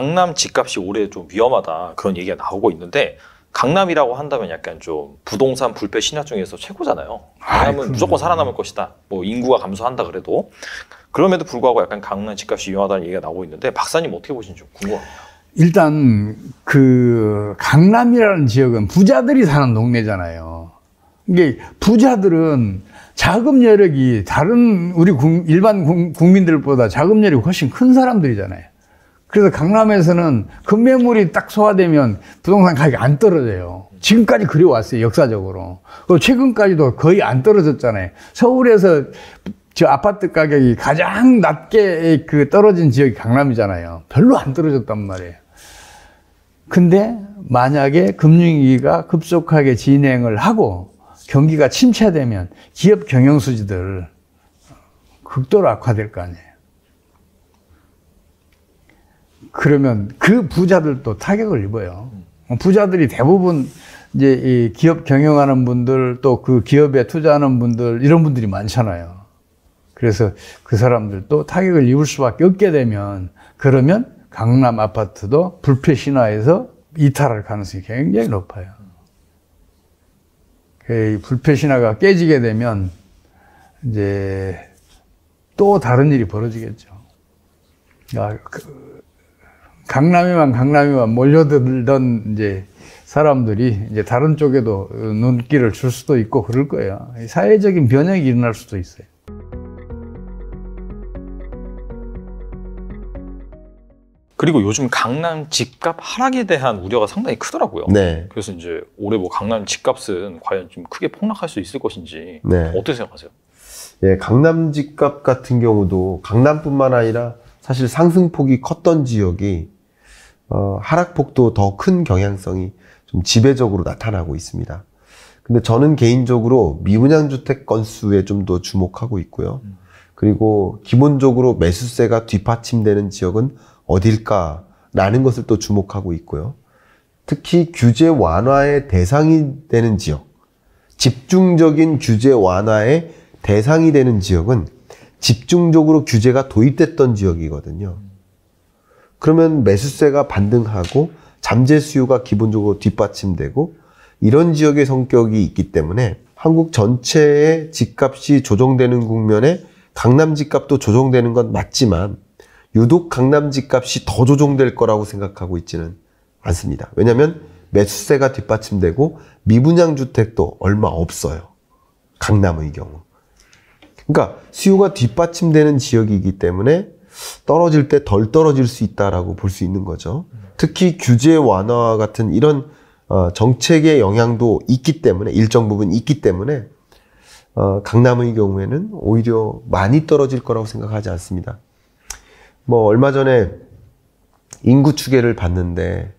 강남 집값이 올해 좀 위험하다 그런 얘기가 나오고 있는데 강남이라고 한다면 약간 좀 부동산 불패 신화 중에서 최고잖아요. 강남은 무조건 살아남을 것이다. 뭐 인구가 감소한다 그래도. 그럼에도 불구하고 약간 강남 집값이 위험하다는 얘기가 나오고 있는데 박사님 어떻게 보시는지 좀 궁금합니다. 일단 그 강남이라는 지역은 부자들이 사는 동네잖아요. 이게 부자들은 자금 여력이 다른 우리 일반 국민들보다 자금 여력이 훨씬 큰 사람들이잖아요. 그래서 강남에서는 급매물이 딱 소화되면 부동산 가격이 안 떨어져요. 지금까지 그래왔어요, 역사적으로. 그리고 최근까지도 거의 안 떨어졌잖아요. 서울에서 저 아파트 가격이 가장 낮게 그 떨어진 지역이 강남이잖아요. 별로 안 떨어졌단 말이에요. 근데 만약에 금융위기가 급속하게 진행을 하고 경기가 침체되면 기업 경영수지들 극도로 악화될 거 아니에요. 그러면 그 부자들도 타격을 입어요. 부자들이 대부분 이제 이 기업 경영하는 분들 또 그 기업에 투자하는 분들 이런 분들이 많잖아요. 그래서 그 사람들도 타격을 입을 수밖에 없게 되면 그러면 강남 아파트도 불패 신화에서 이탈할 가능성이 굉장히 높아요. 그 불패 신화가 깨지게 되면 이제 또 다른 일이 벌어지겠죠. 강남에만 몰려들던 이제 사람들이 이제 다른 쪽에도 눈길을 줄 수도 있고 그럴 거예요. 사회적인 변혁이 일어날 수도 있어요. 그리고 요즘 강남 집값 하락에 대한 우려가 상당히 크더라고요. 네. 그래서 이제 올해 뭐 강남 집값은 과연 좀 크게 폭락할 수 있을 것인지 네. 어떻게 생각하세요? 예, 강남 집값 같은 경우도 강남뿐만 아니라 사실 상승폭이 컸던 지역이 하락폭도 더 큰 경향성이 좀 지배적으로 나타나고 있습니다. 근데 저는 개인적으로 미분양 주택 건수에 좀 더 주목하고 있고요. 그리고 기본적으로 매수세가 뒷받침되는 지역은 어딜까라는 것을 또 주목하고 있고요. 특히 규제 완화의 대상이 되는 지역, 집중적인 규제 완화의 대상이 되는 지역은 집중적으로 규제가 도입됐던 지역이거든요. 그러면 매수세가 반등하고 잠재 수요가 기본적으로 뒷받침되고 이런 지역의 성격이 있기 때문에 한국 전체의 집값이 조정되는 국면에 강남 집값도 조정되는 건 맞지만 유독 강남 집값이 더 조정될 거라고 생각하고 있지는 않습니다. 왜냐하면 매수세가 뒷받침되고 미분양 주택도 얼마 없어요. 강남의 경우. 그러니까 수요가 뒷받침되는 지역이기 때문에 떨어질 때 덜 떨어질 수 있다라고 볼 수 있는 거죠. 특히 규제 완화와 같은 이런 정책의 영향도 있기 때문에 일정 부분 있기 때문에 강남의 경우에는 오히려 많이 떨어질 거라고 생각하지 않습니다. 뭐 얼마 전에 인구 추계를 봤는데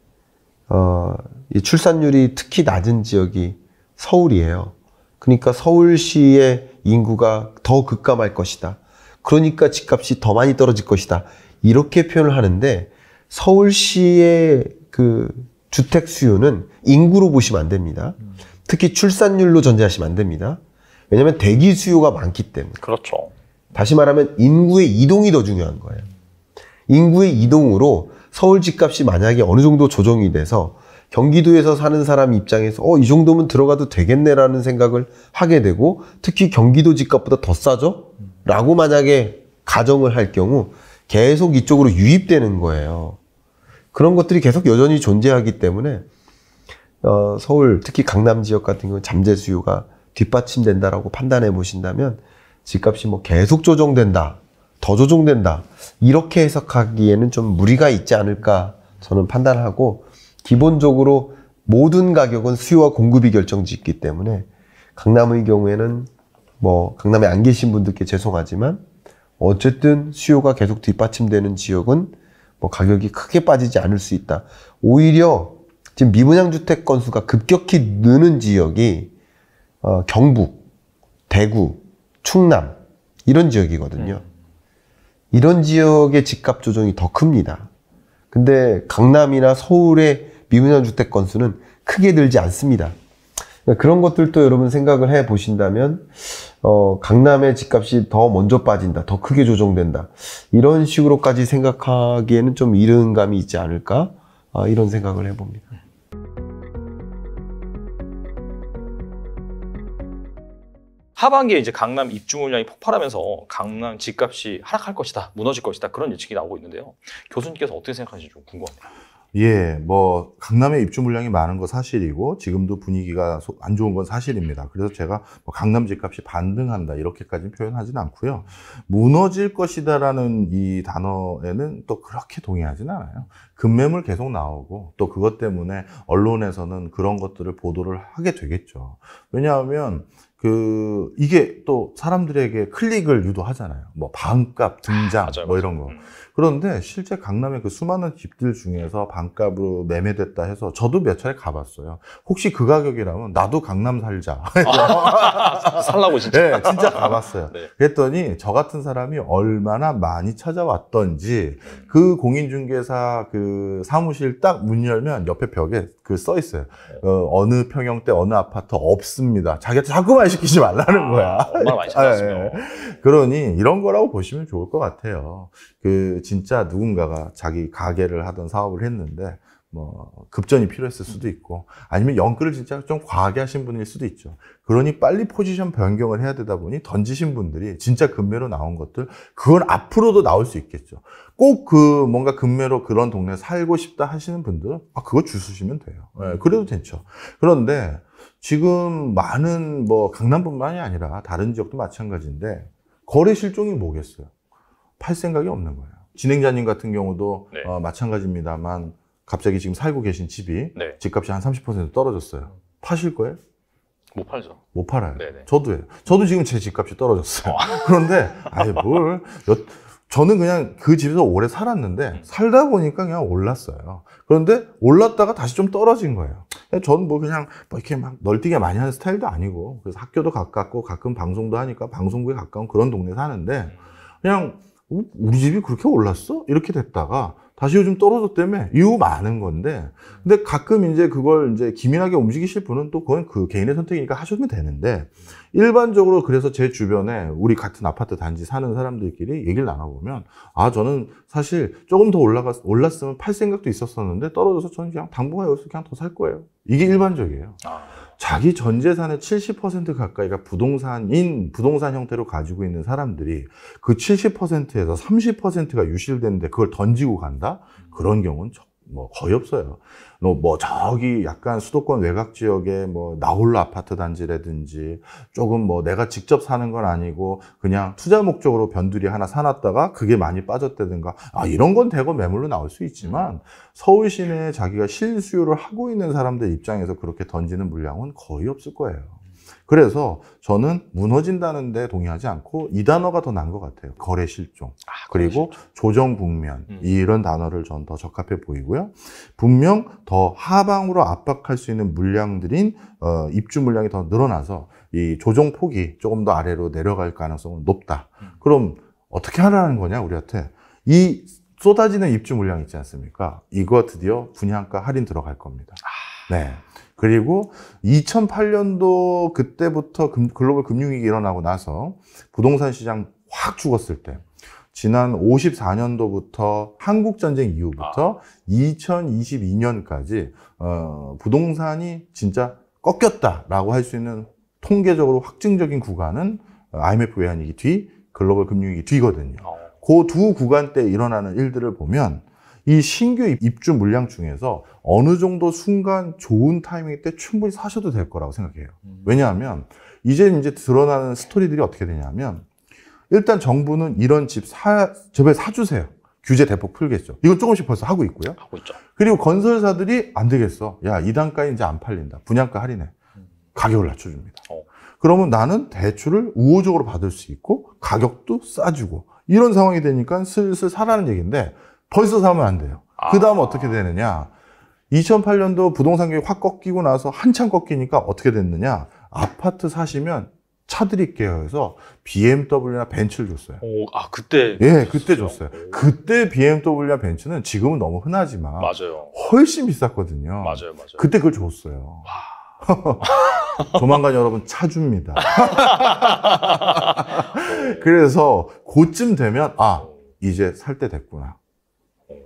이 출산율이 특히 낮은 지역이 서울이에요. 그러니까 서울시의 인구가 더 급감할 것이다. 그러니까 집값이 더 많이 떨어질 것이다. 이렇게 표현을 하는데 서울시의 그 주택 수요는 인구로 보시면 안 됩니다. 특히 출산율로 전제하시면 안 됩니다. 왜냐하면 대기 수요가 많기 때문에. 그렇죠. 다시 말하면 인구의 이동이 더 중요한 거예요. 인구의 이동으로 서울 집값이 만약에 어느 정도 조정이 돼서 경기도에서 사는 사람 입장에서 이 정도면 들어가도 되겠네라는 생각을 하게 되고 특히 경기도 집값보다 더 싸죠? 라고 만약에 가정을 할 경우 계속 이쪽으로 유입되는 거예요. 그런 것들이 계속 여전히 존재하기 때문에 서울 특히 강남 지역 같은 경우 잠재 수요가 뒷받침된다라고 판단해 보신다면 집값이 뭐 계속 조정된다, 더 조정된다 이렇게 해석하기에는 좀 무리가 있지 않을까 저는 판단하고 기본적으로 모든 가격은 수요와 공급이 결정짓기 때문에 강남의 경우에는 뭐 강남에 안 계신 분들께 죄송하지만 어쨌든 수요가 계속 뒷받침되는 지역은 뭐 가격이 크게 빠지지 않을 수 있다. 오히려 지금 미분양 주택 건수가 급격히 느는 지역이 경북, 대구, 충남 이런 지역이거든요. 이런 지역의 집값 조정이 더 큽니다. 근데 강남이나 서울의 미분양 주택 건수는 크게 늘지 않습니다. 그러니까 그런 것들도 여러분 생각을 해 보신다면 강남의 집값이 더 먼저 빠진다, 더 크게 조정된다, 이런 식으로까지 생각하기에는 좀 이른 감이 있지 않을까, 이런 생각을 해봅니다. 하반기에 이제 강남 입주 물량이 폭발하면서 강남 집값이 하락할 것이다, 무너질 것이다, 그런 예측이 나오고 있는데요. 교수님께서 어떻게 생각하시는지 좀 궁금합니다. 예, 뭐 강남에 입주 물량이 많은 거 사실이고 지금도 분위기가 안 좋은 건 사실입니다. 그래서 제가 뭐 강남 집값이 반등한다 이렇게까지는 표현하지는 않고요. 무너질 것이다라는 이 단어에는 또 그렇게 동의하지는 않아요. 급매물 계속 나오고 또 그것 때문에 언론에서는 그런 것들을 보도를 하게 되겠죠. 왜냐하면 이게 또 사람들에게 클릭을 유도하잖아요. 뭐 반값 등장, 맞아요, 뭐 맞아요. 이런 거. 그런데 실제 강남의 그 수많은 집들 중에서 반값으로 매매됐다 해서 저도 몇 차례 가봤어요. 혹시 그 가격이라면 나도 강남 살자. 살라고 진짜. 네, 진짜 가봤어요. 네. 그랬더니 저 같은 사람이 얼마나 많이 찾아왔던지 그 공인중개사 그 사무실 딱 문 열면 옆에 벽에 써 있어요. 어느 평형대 어느 아파트 없습니다. 자기한테 자꾸만 시키지 말라는 거야. 얼마나 많이 찾아왔으면. 예, 예. 그러니 이런 거라고 보시면 좋을 것 같아요. 진짜 누군가가 자기 가게를 하던 사업을 했는데 뭐 급전이 필요했을 수도 있고 아니면 연끌을 진짜 좀 과하게 하신 분일 수도 있죠. 그러니 빨리 포지션 변경을 해야 되다 보니 던지신 분들이 진짜 급매로 나온 것들, 그건 앞으로도 나올 수 있겠죠. 꼭 뭔가 급매로 그런 동네 살고 싶다 하시는 분들은 그거 주시면 돼요. 네, 그래도 괜죠. 그런데 지금 많은 뭐 강남뿐만이 아니라 다른 지역도 마찬가지인데 거래 실종이 뭐겠어요? 팔 생각이 없는 거예요. 진행자님 같은 경우도 네. 마찬가지입니다만 갑자기 지금 살고 계신 집이 네. 집값이 한 30% 떨어졌어요. 파실 거예요? 못 팔죠. 못 팔아요. 네네. 저도요. 저도 지금 제 집값이 떨어졌어요. 그런데 저는 그냥 그 집에서 오래 살았는데 살다 보니까 그냥 올랐어요. 그런데 올랐다가 다시 좀 떨어진 거예요. 저는 뭐 그냥 이렇게 막 널뛰게 많이 하는 스타일도 아니고, 그래서 학교도 가깝고 가끔 방송도 하니까 방송국에 가까운 그런 동네 사는데 그냥 우리 집이 그렇게 올랐어? 이렇게 됐다가 다시 요즘 떨어졌다며 이유 많은 건데, 근데 가끔 이제 그걸 이제 기민하게 움직이실 분은 또 그건 그 개인의 선택이니까 하시면 되는데, 일반적으로 그래서 제 주변에 우리 같은 아파트 단지 사는 사람들끼리 얘기를 나눠보면 저는 사실 조금 더 올랐으면 팔 생각도 있었었는데 떨어져서 저는 그냥 당분간 여기서 그냥 더 살 거예요. 이게 일반적이에요. 자기 전 재산의 70% 가까이가 부동산 형태로 가지고 있는 사람들이 그 70%에서 30%가 유실되는데 그걸 던지고 간다? 그런 경우는 뭐 거의 없어요. 뭐 저기 약간 수도권 외곽 지역에 뭐 나홀로 아파트 단지라든지 조금 뭐 내가 직접 사는 건 아니고 그냥 투자 목적으로 변두리 하나 사놨다가 그게 많이 빠졌다든가 이런 건 대거 매물로 나올 수 있지만 서울 시내에 자기가 실수요를 하고 있는 사람들 입장에서 그렇게 던지는 물량은 거의 없을 거예요. 그래서 저는 무너진다는 데 동의하지 않고 이 단어가 더 나은 것 같아요. 거래 실종. 그리고 조정 국면. 이런 단어를 전 더 적합해 보이고요. 분명 더 하방으로 압박할 수 있는 물량들인 입주 물량이 더 늘어나서 이 조정 폭이 조금 더 아래로 내려갈 가능성은 높다. 그럼 어떻게 하라는 거냐, 우리한테. 이 쏟아지는 입주 물량 있지 않습니까? 이거 드디어 분양가 할인 들어갈 겁니다. 네. 그리고 2008년도 그때부터 글로벌 금융위기 일어나고 나서 부동산 시장 확 죽었을 때, 지난 54년도부터 한국전쟁 이후부터 2022년까지 부동산이 진짜 꺾였다라고 할 수 있는 통계적으로 확증적인 구간은 IMF 외환위기 뒤, 글로벌 금융위기 뒤거든요. 그 두 구간 때 일어나는 일들을 보면 이 신규 입주 물량 중에서 어느 정도 순간 좋은 타이밍 때 충분히 사셔도 될 거라고 생각해요. 왜냐하면 이제 드러나는 스토리들이 어떻게 되냐면, 일단 정부는 이런 제발 사주세요. 규제 대폭 풀겠죠. 이건 조금씩 벌써 하고 있고요. 하고 있죠. 그리고 건설사들이 안 되겠어. 야, 이 단가에 이제 안 팔린다. 분양가 할인해. 가격을 낮춰줍니다. 그러면 나는 대출을 우호적으로 받을 수 있고 가격도 싸주고, 이런 상황이 되니까 슬슬 사라는 얘기인데 벌써 사면 안 돼요. 그 다음 어떻게 되느냐. 2008년도 부동산 가격이 확 꺾이고 나서 한참 꺾이니까 어떻게 됐느냐. 아파트 사시면 차 드릴게요 해서 BMW나 벤츠를 줬어요. 그때? 예, 그때 줬어요. 그때 BMW나 벤츠는 지금은 너무 흔하지만 맞아요. 훨씬 비쌌거든요. 맞아요. 그때 그걸 줬어요. 조만간 여러분 차 줍니다. 그래서 그쯤 되면 이제 살 때 됐구나.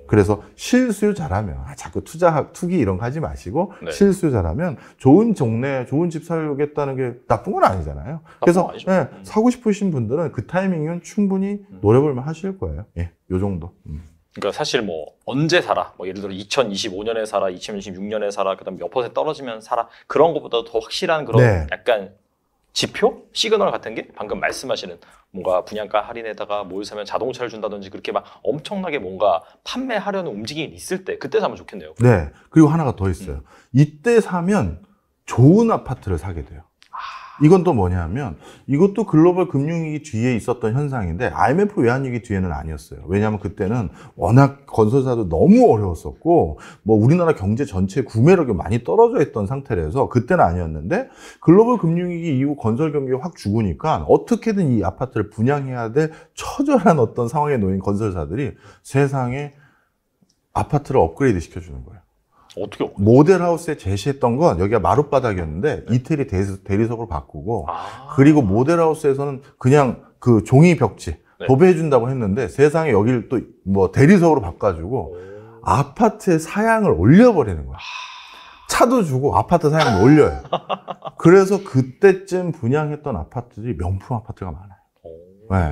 그래서 실수요 잘하면 자꾸 투기 이런 거 하지 마시고 네. 실수요 잘하면 좋은 동네 좋은 집 살겠다는 게 나쁜 건 아니잖아요. 그래서 아니죠. 예, 사고 싶으신 분들은 그 타이밍이면 충분히 노려볼만 하실 거예요. 예, 요 정도. 그러니까 사실 뭐 언제 살아? 뭐 예를 들어 2025년에 살아, 2026년에 살아, 그다음 몇 % 떨어지면 살아. 그런 것보다 더 확실한 그런 네. 약간 지표, 시그널 같은 게 방금 말씀하시는 뭔가 분양가 할인에다가 뭘 사면 자동차를 준다든지 그렇게 막 엄청나게 뭔가 판매하려는 움직임이 있을 때 그때 사면 좋겠네요. 네. 그리고 하나가 더 있어요. 이때 사면 좋은 아파트를 사게 돼요. 이건 또 뭐냐면 이것도 글로벌 금융위기 뒤에 있었던 현상인데 IMF 외환위기 뒤에는 아니었어요. 왜냐하면 그때는 워낙 건설사도 너무 어려웠었고 뭐 우리나라 경제 전체 구매력이 많이 떨어져 있던 상태라서 그때는 아니었는데 글로벌 금융위기 이후 건설 경기가 확 죽으니까 어떻게든 이 아파트를 분양해야 될 처절한 어떤 상황에 놓인 건설사들이 세상에 아파트를 업그레이드 시켜주는 거예요. 어떻게? 모델하우스에 제시했던 건 여기가 마룻바닥이었는데 이태리 대리석으로 바꾸고 그리고 모델하우스에서는 그냥 그 종이 벽지 네. 도배해준다고 했는데 세상에 여기를 또 뭐 대리석으로 바꿔주고 아파트의 사양을 올려버리는 거야. 차도 주고 아파트 사양을 올려요. 그래서 그때쯤 분양했던 아파트들이 명품 아파트가 많아요.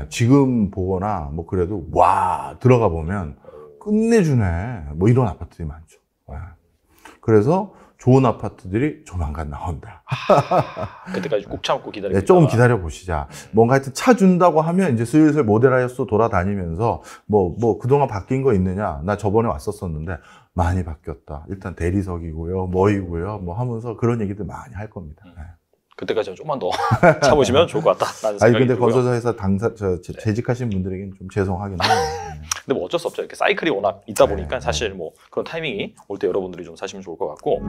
네, 지금 보거나 뭐 그래도 와 들어가 보면 끝내주네 뭐 이런 아파트들이 많죠. 네. 그래서 좋은 아파트들이 조만간 나온다. 그때까지 꾹 참고 기다리고 네, 조금 있다가. 기다려 보시자. 뭔가 하여튼 차 준다고 하면 이제 슬슬 모델하우스 돌아다니면서 뭐 그동안 바뀐 거 있느냐? 나 저번에 왔었었는데 많이 바뀌었다. 일단 대리석이고요, 뭐이고요, 뭐 하면서 그런 얘기들 많이 할 겁니다. 네. 그때까지는 좀만 더 참으시면 좋을 것 같다라는 아니 생각이 근데 들고요. 건설사 회사 재직하신 분들에게는 좀 죄송하긴 해요. 네. 근데 뭐 어쩔 수 없죠. 이렇게 사이클이 워낙 있다 보니까 네. 사실 뭐 그런 타이밍이 올 때 여러분들이 좀 사시면 좋을 것 같고.